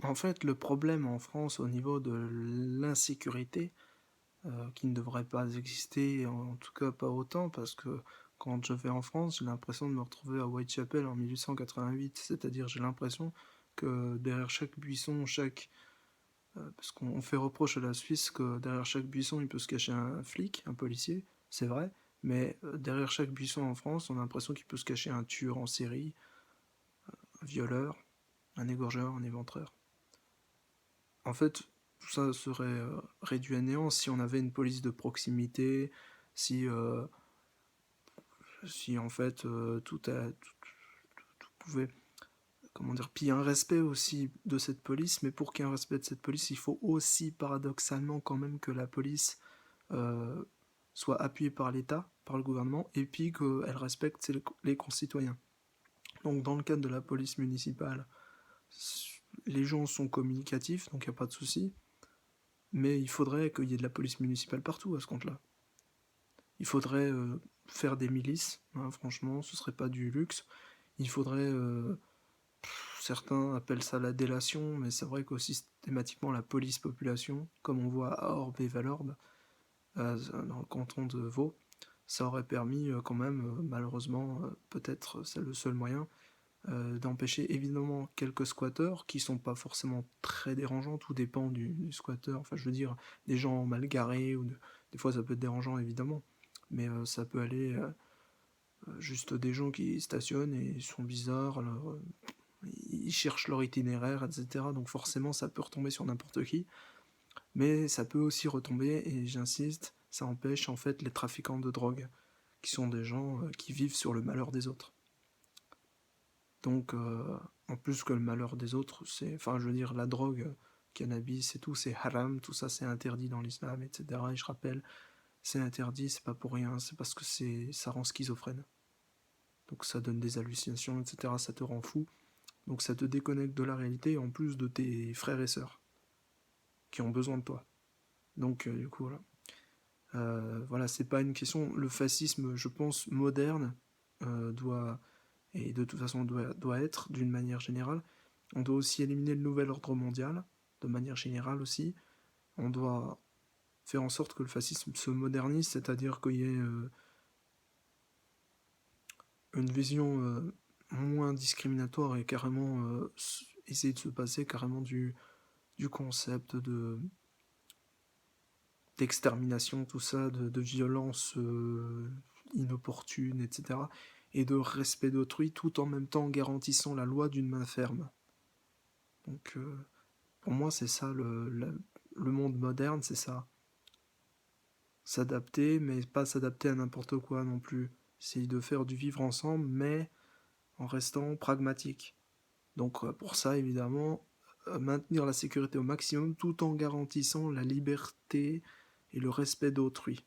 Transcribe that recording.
En fait, le problème en France au niveau de l'insécurité, qui ne devrait pas exister, en tout cas pas autant, parce que quand je vais en France, j'ai l'impression de me retrouver à Whitechapel en 1888. C'est-à-dire, j'ai l'impression que derrière chaque buisson, parce qu'on fait reproche à la Suisse que derrière chaque buisson, il peut se cacher un flic, un policier, c'est vrai, mais derrière chaque buisson en France, on a l'impression qu'il peut se cacher un tueur en série, un violeur, un égorgeur, un éventreur. En fait, tout ça serait réduit à néant si on avait une police de proximité, si, euh, si en fait tout pouvait, comment dire, puis il y a un respect aussi de cette police, mais pour qu'il y ait un respect de cette police, il faut aussi paradoxalement quand même que la police euh, soit appuyée par l'État, par le gouvernement, et puis qu'elle respecte les concitoyens. Donc dans le cadre de la police municipale, les gens sont communicatifs, donc il n'y a pas de souci, mais il faudrait qu'il y ait de la police municipale partout à ce compte-là. Il faudrait faire des milices, hein, franchement, ce serait pas du luxe. Il faudrait, certains appellent ça la délation, mais c'est vrai que systématiquement la police population, comme on voit à Orbe et Valorbe, dans le canton de Vaud, ça aurait permis quand même, malheureusement, peut-être c'est le seul moyen, d'empêcher évidemment quelques squatteurs qui sont pas forcément très dérangeants, tout dépend du squatteur, enfin je veux dire, des gens mal garés, des fois ça peut être dérangeant évidemment, mais ça peut aller juste des gens qui stationnent et sont bizarres, alors, ils cherchent leur itinéraire, etc. Donc forcément ça peut retomber sur n'importe qui, mais ça peut aussi retomber, et j'insiste, ça empêche en fait les trafiquants de drogue, qui sont des gens qui vivent sur le malheur des autres. Donc, en plus que le malheur des autres, c'est, enfin, je veux dire, la drogue, cannabis et tout, c'est haram, tout ça c'est interdit dans l'islam, etc. Et je rappelle, c'est interdit, c'est pas pour rien, c'est parce que ça rend schizophrène. Donc ça donne des hallucinations, etc. Ça te rend fou. Donc ça te déconnecte de la réalité, en plus de tes frères et sœurs, qui ont besoin de toi. Donc, du coup, voilà. Voilà, c'est pas une question. Le fascisme, je pense, moderne, doit, et de toute façon doit être, d'une manière générale. On doit aussi éliminer le nouvel ordre mondial, de manière générale aussi. On doit faire en sorte que le fascisme se modernise, c'est-à-dire qu'il y ait une vision moins discriminatoire et carrément essayer de se passer carrément du concept d'extermination, tout ça, de violence inopportune, etc. Et de respect d'autrui, tout en même temps garantissant la loi d'une main ferme. Donc, pour moi, c'est ça le monde moderne, c'est ça. S'adapter, mais pas s'adapter à n'importe quoi non plus. C'est de faire du vivre ensemble, mais en restant pragmatique. Donc, pour ça, évidemment, maintenir la sécurité au maximum tout en garantissant la liberté et le respect d'autrui.